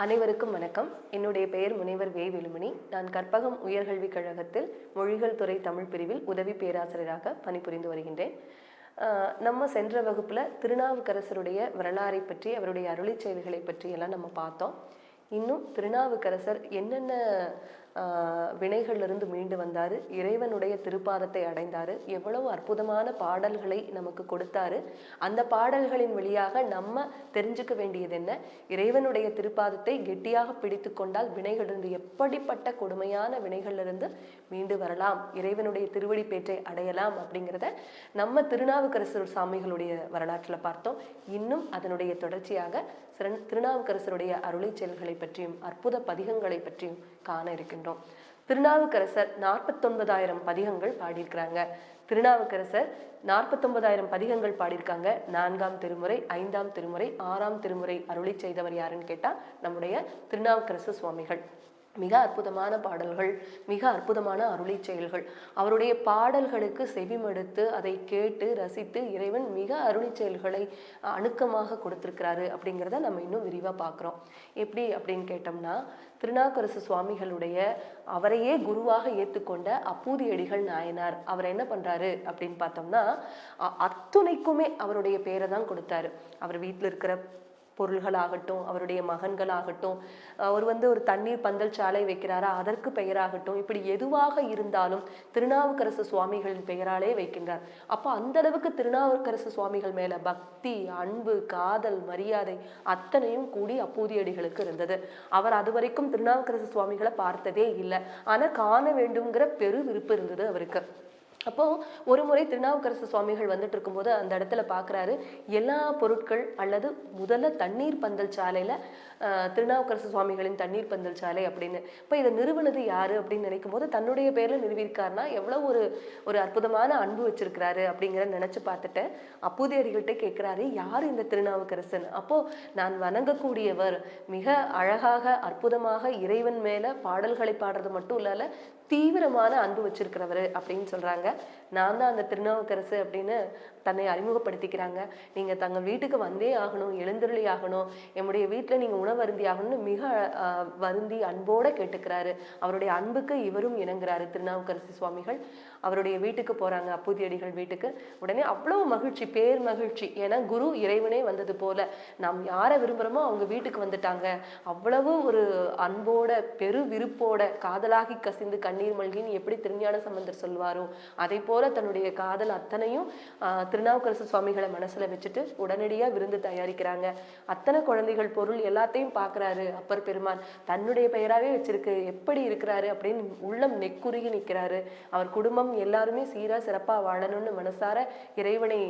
அனைவருக்கும் வணக்கம். என்னுடைய பெயர் முனைவர் வே வேலுமணி. நான் கற்பகம் உயர்கல்விக் கழகத்தில் மொழிகள் துறை தமிழ் பிரிவில் உதவி பேராசிரியராக பணிபுரிந்து வருகின்றேன். நம்ம சென்ற வகுப்புல திருநாவுக்கரசருடைய வரலாறை பற்றி, அவருடைய அருளிச் செயல்களை பற்றி எல்லாம் நம்ம பார்த்தோம். இன்னும் திருநாவுக்கரசர் என்னென்ன வினைகளிலிருந்து மீண்டு வந்தார், இறைவனுடைய திருப்பாதத்தை அடைந்தார், எவ்வளவு அற்புதமான பாடல்களை நமக்கு கொடுத்தாரு. அந்த பாடல்களின் வழியாக நம்ம தெரிஞ்சுக்க வேண்டியது என்ன, இறைவனுடைய திருப்பாதத்தை கெட்டியாக பிடித்து கொண்டால் வினைகளிலிருந்து, எப்படிப்பட்ட கொடுமையான வினைகளிலிருந்து மீண்டு வரலாம், இறைவனுடைய திருவடி பேற்றை அடையலாம் அப்படிங்கிறத நம்ம திருநாவுக்கரசர் சாமிகளுடைய வரலாற்றில் பார்த்தோம். இன்னும் அதனுடைய தொடர்ச்சியாக திருநாவுக்கரசருடைய அருளை செயல்களை பற்றியும் அற்புத பதிகங்களை பற்றியும் காண இருக்கின்றோம். திருநாவுக்கரசர் 49,000 பதிகங்கள் பாடியிருக்கிறாங்க. திருநாவுக்கரசர் 49,000 பதிகங்கள் பாடியிருக்காங்க. 4ஆம் திருமுறை, 5ஆம் திருமுறை, 6ஆம் திருமுறை அருளி செய்தவர் யாருன்னு கேட்டா நம்முடைய திருநாவுக்கரசு சுவாமிகள். மிக அற்புதமான பாடல்கள், மிக அற்புதமான அருளி செயல்கள். அவருடைய பாடல்களுக்கு செவிமடுத்து அதை கேட்டு ரசித்து இறைவன் மிக அருளி செயல்களை அணுக்கமாக கொடுத்திருக்கிறாரு அப்படிங்கிறத நம்ம இன்னும் விரிவாக பார்க்குறோம். எப்படி அப்படின்னு கேட்டோம்னா, திருநாவுக்கரசு சுவாமிகளுடைய அவரையே குருவாக ஏற்றுக்கொண்ட அப்பூதியடிகள் நாயனார் அவர் என்ன பண்றாரு அப்படின்னு பார்த்தோம்னா, அத்துணைக்குமே அவருடைய பேரை தான் கொடுத்தாரு. அவர் வீட்டில் இருக்கிற பொருள்களாகட்டும், அவருடைய மகன்களாகட்டும், அவர் ஒரு தண்ணீர் பந்தல் சாலை வைக்கிறாரா அதற்கு பெயராகட்டும், இப்படி எதுவாக இருந்தாலும் திருநாவுக்கரசு சுவாமிகளின் பெயராலே வைக்கின்றார். அப்போ அந்த அளவுக்கு திருநாவுக்கரசு சுவாமிகள் மேல பக்தி, அன்பு, காதல், மரியாதை அத்தனையும் கூடி அப்பூதியடிகளுக்கு இருந்தது. அவர் அதுவரைக்கும் திருநாவுக்கரசு சுவாமிகளை பார்த்ததே இல்லை. ஆனா காண வேண்டும்ங்கிற பெரு விருப்பம் இருந்தது அவருக்கு. அப்போ ஒரு முறை திருநாவுக்கரசு சுவாமிகள் வந்துட்டு இருக்கும்போது அந்த இடத்துல பாக்குறாரு, எல்லா பொருட்கள் அல்லது முதல்ல தண்ணீர் பந்தல் சாலையில திருநாவுக்கரசு சுவாமிகளின் தண்ணீர் பந்தல் சாலை அப்படின்னு. இப்போ இதை நிறுவனது யாரு அப்படின்னு நினைக்கும் போது தன்னுடைய பேர்ல நிறுவியிருக்காருன்னா எவ்வளவு ஒரு அற்புதமான அன்பு வச்சிருக்கிறாரு அப்படிங்கிறத நினைச்சு பார்த்துட்டு அப்பூதியடிகள்கிட்ட கேட்கிறாரு, யாரு இந்த திருநாவுக்கரசன்? அப்போ நான் வணங்கக்கூடியவர், மிக அழகாக அற்புதமாக இறைவன் மேல பாடல்களை பாடுறது மட்டும் இல்லாத தீவிரமான அன்பு வச்சிருக்கிறவர் அப்படின்னு சொல்றாங்க. நான் தான் அந்த திருநாவுக்கரசு அப்படின்னு தன்னை அறிமுகப்படுத்திக்கிறாங்க. நீங்க தங்க வீட்டுக்கு வந்தே ஆகணும், எழுந்தருளி ஆகணும், என்னுடைய வீட்டுல நீங்க உணவருந்தி ஆகணும்னு மிக வருந்தி அன்போட கேட்டுக்கிறாரு. அவருடைய அன்புக்கு இவரும் இணங்குறாரு திருநாவுக்கரசு சுவாமிகள். அவருடைய வீட்டுக்கு போறாங்க, அப்பூதியடிகள் வீட்டுக்கு. உடனே அவ்வளவு மகிழ்ச்சி, பேர் மகிழ்ச்சி. ஏன்னா குரு இறைவனே வந்தது போல நாம் யாரை விரும்புறோமோ அவங்க வீட்டுக்கு வந்துட்டாங்க. அவ்வளவு ஒரு அன்போட, பெரு விருப்போட, காதலாகி கசிந்து கண்ணீர் மல்கின்னு எப்படி திருஞான சம்பந்தர் சொல்வாரோ அதை போல தன்னுடைய காதல் அத்தனையும் திருநாவுக்கரசு சுவாமிகளை மனசுல வச்சுட்டு உடனடியா விருந்து தயாரிக்கிறாங்க. அத்தனை குழந்தைகள் பொருள் எல்லாத்தையும் பாக்குறாரு அப்பர் பெருமான். தன்னுடைய பெயராவே வச்சிருக்கு, எப்படி இருக்கிறாரு அப்படின்னு உள்ளம் நெக்குருகி நிற்கிறாரு. அவர் குடும்பம் எல்லாருமே சீரா சிறப்பா வாழணும்னு மனசார இறைவனை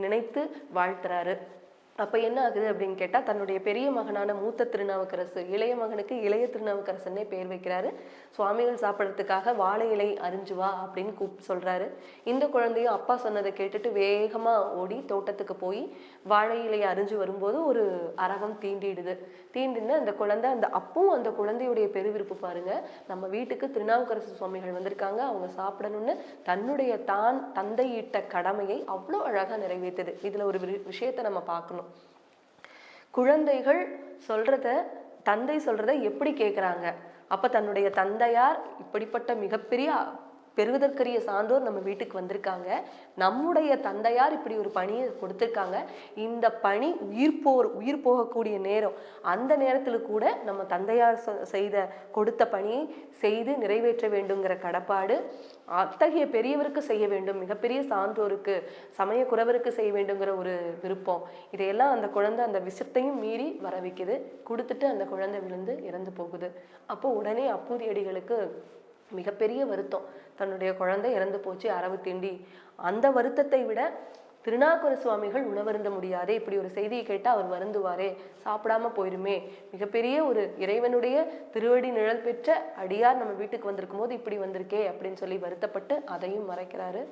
நினைத்து வாழ்த்துறாரு. அப்ப என்ன ஆகுது அப்படின்னு கேட்டா, தன்னுடைய பெரிய மகனான மூத்த திருநாவுக்கரசு இளைய மகனுக்கு இளைய திருநாவுக்கரசன்னே பேர் வைக்கிறாரு. சுவாமிகள் சாப்பிட்றதுக்காக வாழை இலை அரிஞ்சு வா அப்படின்னு கூப்பிட்டு சொல்றாரு. இந்த குழந்தையும் அப்பா சொன்னதை கேட்டுட்டு வேகமா ஓடி தோட்டத்துக்கு போய் வாழை இலையை அரிஞ்சு வரும்போது ஒரு அரவம் தீண்டிடுது. தீண்டின்னு அந்த குழந்தை, அந்த குழந்தையுடைய பெருவிருப்பு பாருங்க, நம்ம வீட்டுக்கு திருநாவுக்கரசு சுவாமிகள் வந்திருக்காங்க, அவங்க சாப்பிடணும்னு தன்னுடைய தந்தையிட்ட கடமையை அவ்வளோ அழகா நிறைவேற்றுது. இதுல ஒரு விஷயத்த நம்ம பார்க்கணும். குழந்தைகள் சொல்றத, தந்தை சொல்றத எப்படி கேட்குறாங்க? அப்ப தன்னுடைய தந்தையார் இப்படிப்பட்ட மிகப்பெரிய பெறுவதற்கரிய சான்றோர் நம்ம வீட்டுக்கு வந்திருக்காங்க, நம்முடைய தந்தையார் இப்படி ஒரு பணியை கொடுத்துருக்காங்க, இந்த பணி உயிர் போகக்கூடிய நேரம், அந்த நேரத்துல கூட நம்ம தந்தையார் கொடுத்த பணியை செய்து நிறைவேற்ற வேண்டுங்கிற கடப்பாடு அத்தகைய பெரியவருக்கு செய்ய வேண்டும், மிகப்பெரிய சான்றோருக்கு, சமய குறவருக்கு செய்ய வேண்டுங்கிற ஒரு விருப்பம். இதையெல்லாம் அந்த குழந்தை அந்த விஷத்தையும் மீறி வர வைக்குது. கொடுத்துட்டு அந்த குழந்தை விழுந்து இறந்து போகுது. அப்போ உடனே அப்பூதியடிகளுக்கு மிகப்பெரிய வருத்தம், தன்னுடைய குழந்தை இறந்து போச்சு, அரவு திண்டி. அந்த வருத்தத்தை விட திருநாவுக்கரசு சுவாமிகள் உணவருந்த முடியாதே, இப்படி ஒரு செய்தியை கேட்டால் அவர் வருந்துவாரே, சாப்பிடாம போயிருமே, மிகப்பெரிய ஒரு இறைவனுடைய திருவடி நிழல் பெற்ற அடியார் நம்ம வீட்டுக்கு வந்திருக்கும் போது இப்படி வந்திருக்கே அப்படின்னு சொல்லி வருத்தப்பட்டு அதையும் மறைக்கிறாரு.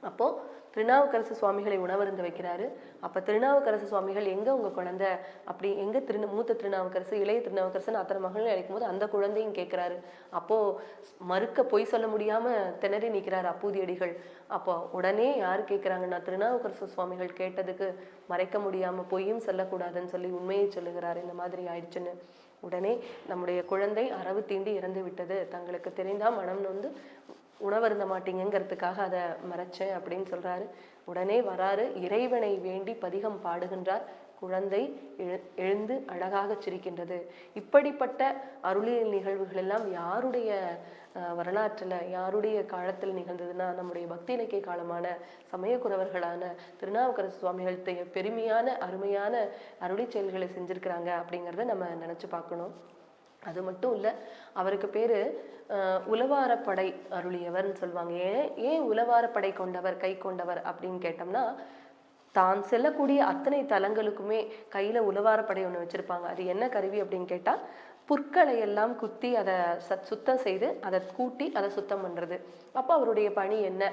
அப்போ திருநாவுக்கரசு சுவாமிகளை உணவருந்த வைக்கிறாரு. அப்ப திருநாவுக்கரசு சுவாமிகள், எங்க உங்க குழந்தை அப்படி, எங்க மூத்த திருநாவுக்கரசு இளைய திருநாவுக்கரசுன்னு அத்தனை மகள் அழைக்கும் போது அந்த குழந்தையும் கேட்கிறாரு. அப்போ பொய் சொல்ல முடியாம திணறி நிற்கிறாரு அப்பூதியடிகள். அப்போ உடனே யாரு கேட்கிறாங்கன்னா, திருநாவுக்கரசு சுவாமிகள் கேட்டதுக்கு மறைக்க முடியாம பொய்யும் சொல்லக்கூடாதுன்னு சொல்லி உண்மையை சொல்லுகிறாரு. இந்த மாதிரி ஆயிடுச்சுன்னு உடனே நம்முடைய குழந்தை அரவு தீண்டி இறந்து விட்டது, தங்களுக்கு தெரிந்தா மனம் நொந்து உணவருந்த மாட்டீங்கிறதுக்காக அதை மறைச்சேன் அப்படின்னு சொல்றாரு. உடனே வராரு, இறைவனை வேண்டி பதிகம் பாடுகின்றார். குழந்தை எழுந்து அழகாக சிரிக்கின்றது. இப்படிப்பட்ட அருளியல் நிகழ்வுகள் எல்லாம் யாருடைய வரலாற்றில் யாருடைய காலத்தில் நிகழ்ந்ததுன்னா நம்முடைய பக்தி இலக்கிய காலமான சமயக்குறவர்களான திருநாவுக்கரசு சுவாமிகள் பெருமையான அருமையான அருளி செயல்களை செஞ்சிருக்கிறாங்க அப்படிங்கிறத நம்ம நினச்சி பார்க்கணும். அது மட்டும் இல்லை, அவருக்கு பேர் உலவாரப்படை அருளியவர்னு சொல்லுவாங்க. ஏன் உலவாரப்படை கொண்டவர் கை கொண்டவர் அப்படின்னு கேட்டோம்னா, தான் செல்லக்கூடிய அத்தனை தலங்களுக்குமே கையில் உலவாரப்படை ஒன்று வச்சுருப்பாங்க. அது என்ன கருவி அப்படின்னு கேட்டால், புற்களை எல்லாம் குத்தி அதை சுத்தம் செய்து அதை கூட்டி அதை சுத்தம் பண்ணுறது. அப்போ அவருடைய பணி என்ன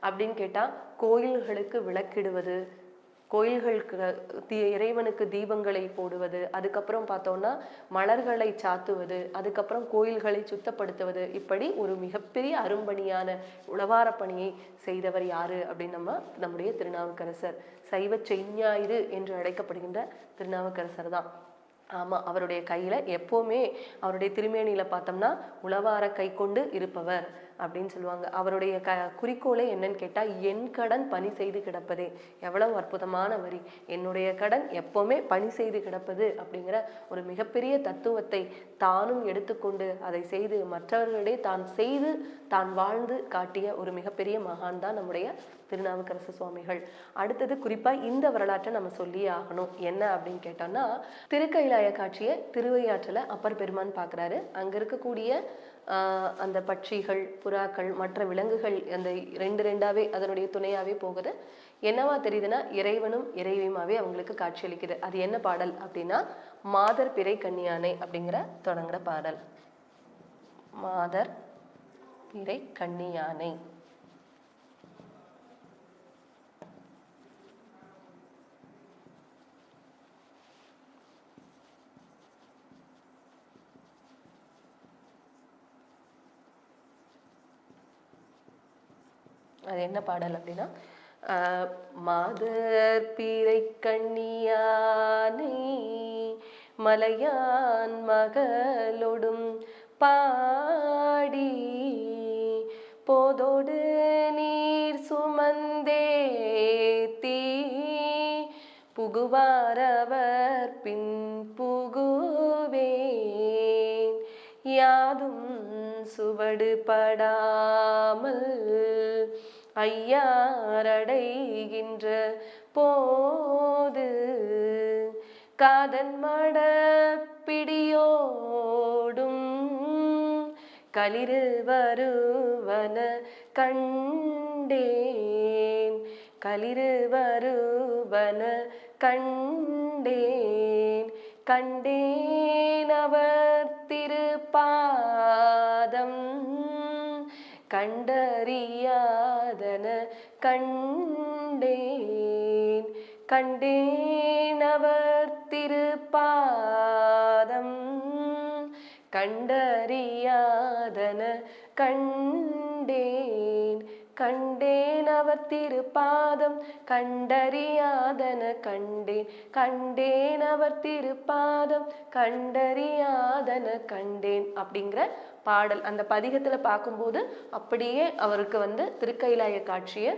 அப்படின்னு கேட்டால், கோயில்களுக்கு விளக்கிடுவது, கோயில்களுக்கு இறைவனுக்கு தீபங்களை போடுவது, அதுக்கப்புறம் பார்த்தோம்னா மலர்களை சாத்துவது, அதுக்கப்புறம் கோயில்களை சுத்தப்படுத்துவது, இப்படி ஒரு மிகப்பெரிய அரும்பணியான உழவார பணியை செய்தவர் யாரு அப்படின்னு நம்முடைய திருநாவுக்கரசர். சைவ செஞ்ஞாயிறு என்று அழைக்கப்படுகின்ற திருநாவுக்கரசர் தான். ஆமாம், அவருடைய கையில் எப்போவுமே அவருடைய திருமேனியில் பார்த்தோம்னா உழவார கை கொண்டு இருப்பவர் அப்படின்னு சொல்லுவாங்க. அவருடைய குறிக்கோளே என்னன்னு கேட்டால், என் கடன் பணி செய்து கிடப்பதே. எவ்வளவு அற்புதமான வரி! என்னுடைய கடன் எப்போவுமே பணி செய்து கிடப்பது அப்படிங்கிற ஒரு மிகப்பெரிய தத்துவத்தை தானும் எடுத்துக்கொண்டு அதை செய்து மற்றவர்களிடையே தான் செய்து தான் வாழ்ந்து காட்டிய ஒரு மிகப்பெரிய மகான் தான் நம்முடைய திருநாவுக்கரசு சுவாமிகள். அடுத்தது குறிப்பாக இந்த வரலாற்றை நம்ம சொல்லியே ஆகணும். என்ன அப்படின்னு கேட்டோம்னா, திருக்கைலாய காட்சியை திருவையாற்றில் அப்பர் பெருமான் பார்க்குறாரு. அங்கே இருக்கக்கூடிய அந்த பட்சிகள், புறாக்கள், மற்ற விலங்குகள் அந்த ரெண்டாவே அதனுடைய துணையாவே போகுது. என்னவா தெரியுதுன்னா, இறைவனும் இறைவியுமாவே அவங்களுக்கு காட்சியளிக்குது. அது என்ன பாடல் அப்படின்னா, மாதர் பிறை கன்னியானை அப்படிங்கிற தொடங்குற பாடல். மாதர் பிறை கன்னியானை. அது என்ன பாடல் அப்படின்னா, மாதர் பிறை கண்ணியானை மலையான் மகளொடும் பாடி போதோடு நீர் சுமந்தேத்தி புகுவாரவர் பின் புகுவேன் யாதும் சுவடுபடாமல் ஐயாரடைகின்ற போது காதன் மடப்பிடியோடும் களிறு வருவன கண்டேன், களிறு வருவன கண்டேன், கண்டேன் அவர் திருப்பாதம் கண்டறியாதன கண்டேன், கண்டேன் அவர் திருப்பாதம் கண்டறியாதன கண்டேன், கண்டேன் அவர் திருப்பாதம் கண்டறியாதன கண்டேன், கண்டேன் அவர் திருப்பாதம் கண்டறியாதன கண்டேன் அப்படிங்கிற பாடல். அந்த பதிகத்தில் பார்க்கும்போது அப்படியே அவருக்கு திருக்கைலாய காட்சியை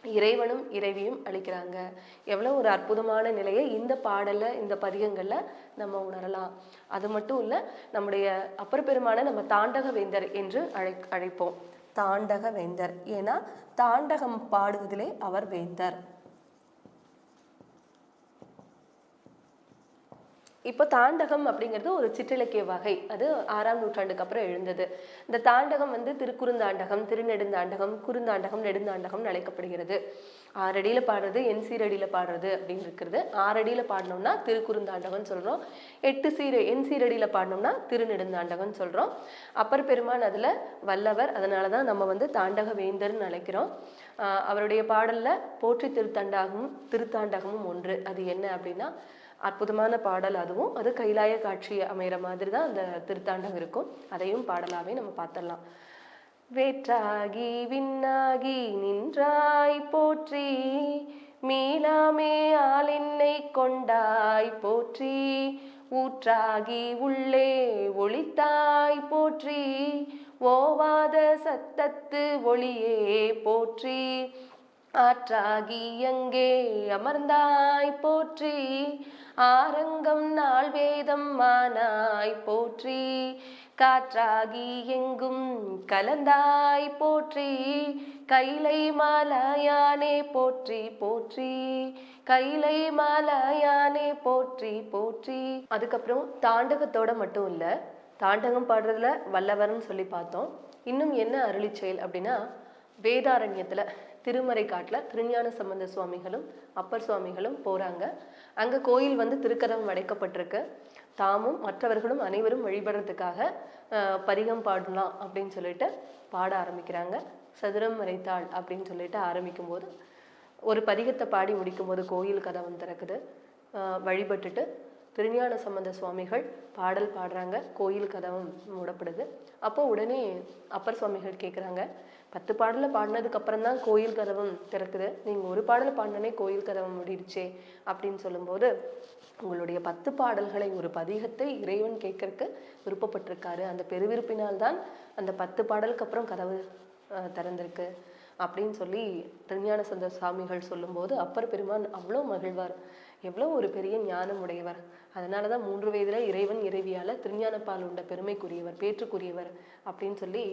இறைவனும் இறைவியும் அளிக்கிறாங்க. எவ்வளோ ஒரு அற்புதமான நிலையை இந்த பாடலில் இந்த பதிகங்களில் நம்ம உணரலாம். அது மட்டும் இல்லை, நம்முடைய அப்பர் பெருமான நம்ம தாண்டக வேந்தர் என்று அழைப்போம். தாண்டக வேந்தர், ஏன்னா தாண்டகம் பாடுவதிலே அவர் வேந்தர். இப்போ தாண்டகம் அப்படிங்கிறது ஒரு சிற்றிலக்கிய வகை. அது 6ஆம் நூற்றாண்டுக்கு அப்புறம் எழுந்தது. இந்த தாண்டகம் திருக்குறுந்தாண்டகம், திருநெடுந்தாண்டகம், குறுந்தாண்டகம், நெடுந்தாண்டகம் அழைக்கப்படுகிறது. 6 அடியில் பாடுறது, எண்சீரடியில் பாடுறது அப்படின்னு இருக்கிறது. 6 அடியில் பாடினோம்னா திருக்குறுந்தாண்டகம்னு சொல்கிறோம். 8 எண்சீரடியில் பாடினோம்னா திருநெடுந்தாண்டகம்னு சொல்கிறோம். அப்பர் பெருமான் அதில் வல்லவர். அதனால தான் நம்ம தாண்டக வேந்தர்னு அழைக்கிறோம். அவருடைய பாடலில் போற்றி திருத்தாண்டகமும் ஒன்று. அது என்ன அப்படின்னா, அற்புதமான பாடல். அதுவும் அது கைலாய காட்சி அமைகிற மாதிரி தான் அந்த திருத்தாண்டம் இருக்கும். அதையும் பாடலாவே நம்ம பார்த்துடலாம். வேற்றாகி விண்ணாகி நின்றாய் போற்றி, மீளாமே ஆளென்னை கொண்டாய் போற்றி, ஊற்றாகி உள்ளே ஒளித்தாய் போற்றி, ஓவாத சத்தத்து ஒளியே போற்றி, ஆற்றாகி எங்கே அமர்ந்தாய் போற்றி, ஆரங்கம் நாள் வேதம் மானாய் போற்றி, காற்றாகி எங்கும் கலந்தாய் போற்றி, கைலை மலையானே போற்றி போற்றி, கைலை மலையானே போற்றி போற்றி. அதுக்கப்புறம் தாண்டகத்தோட மட்டும் இல்ல, தாண்டகம் பாடுறதுல வல்லவர்னு சொல்லி பார்த்தோம். இன்னும் என்ன அருளி செயல் அப்படின்னா, வேதாரண்யத்துல திருமறை காட்டுல திருஞான சம்பந்த சுவாமிகளும் அப்பர் சுவாமிகளும் போறாங்க. அங்க கோயில் வந்து திருக்கதவம் அடைக்கப்பட்டிருக்கு. தாமும் மற்றவர்களும் அனைவரும் வழிபடுறதுக்காக பதிகம் பாடலாம் அப்படின்னு சொல்லிட்டு பாட ஆரம்பிக்கிறாங்க. சதுரம் மறைத்தாள் அப்படின்னு சொல்லிட்டு ஆரம்பிக்கும் போது ஒரு பதிகத்தை பாடி முடிக்கும் போது கோயில் கதவம் திறக்குது. வழிபட்டுட்டு திருஞான சம்பந்த சுவாமிகள் பாடல் பாடுறாங்க. கோயில் கதவம் மூடப்படுது. அப்போ உடனே அப்பர் சுவாமிகள் கேட்குறாங்க, 10 பாடலை பாடினதுக்கு அப்புறம் தான் கோயில் கதவம் திறக்குது, நீங்க ஒரு பாடலை பாடினே கோயில் கதவம் முடிடுச்சே அப்படின்னு சொல்லும்போது, உங்களுடைய 10 பாடல்களை ஒரு பதிகத்தை இறைவன் கேட்கறதுக்கு விருப்பப்பட்டிருக்காரு. அந்த பெருவிருப்பினால் தான் அந்த 10 பாடலுக்கு அப்புறம் கதவு திறந்திருக்கு அப்படின்னு சொல்லி திருஞான சம்பந்த சுவாமிகள் சொல்லும்போது அப்பர் பெருமான் அவ்வளோ மகிழ்வார். எவ்வளோ ஒரு பெரிய ஞானம் உடையவர். அதனாலதான் 3 வயதுல இறைவன் இறைவியால திருஞானப்பால் உண்ட பெருமைக்குரியவர், பேற்றுக்குரியவர் அப்படின்னு சொல்லி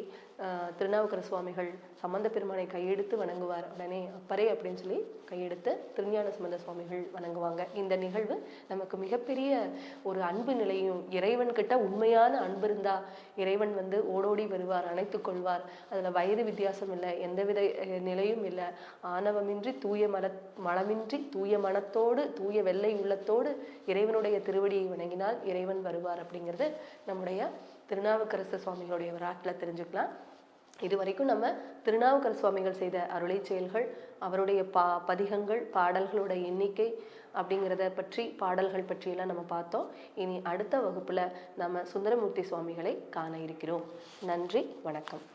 திருநாவுக்கர சுவாமிகள் சம்பந்த பெருமானை கையெடுத்து வணங்குவார். உடனே அப்பரே அப்படின்னு சொல்லி கையெடுத்து திருஞான சம்பந்த சுவாமிகள் வணங்குவாங்க. இந்த நிகழ்வு நமக்கு மிகப்பெரிய ஒரு அன்பு நிலையும், இறைவன் கிட்ட உண்மையான அன்பு இருந்தா இறைவன் வந்து ஓடோடி வருவார், அணைத்து கொள்வார். அதுல வயது வித்தியாசம் இல்லை, எந்தவித நிலையும் இல்லை. ஆணவமின்றி மலமின்றி தூய மனத்தோடு தூய வெள்ளை உள்ளத்தோடு இறைவனுடைய திருவடியை வணங்கினால் இறைவன் வருவார் அப்படிங்கிறது நம்முடைய திருநாவுக்கரசு சுவாமிகளுடைய வரலாற்றில் தெரிஞ்சுக்கலாம். இதுவரைக்கும் நம்ம திருநாவுக்கர சுவாமிகள் செய்த அருளை செயல்கள், அவருடைய பதிகங்கள், பாடல்களோட எண்ணிக்கை அப்படிங்கிறத பற்றி, பாடல்கள் பற்றியெல்லாம் நம்ம பார்த்தோம். இனி அடுத்த வகுப்புல நம்ம சுந்தரமூர்த்தி சுவாமிகளை காண இருக்கிறோம். நன்றி, வணக்கம்.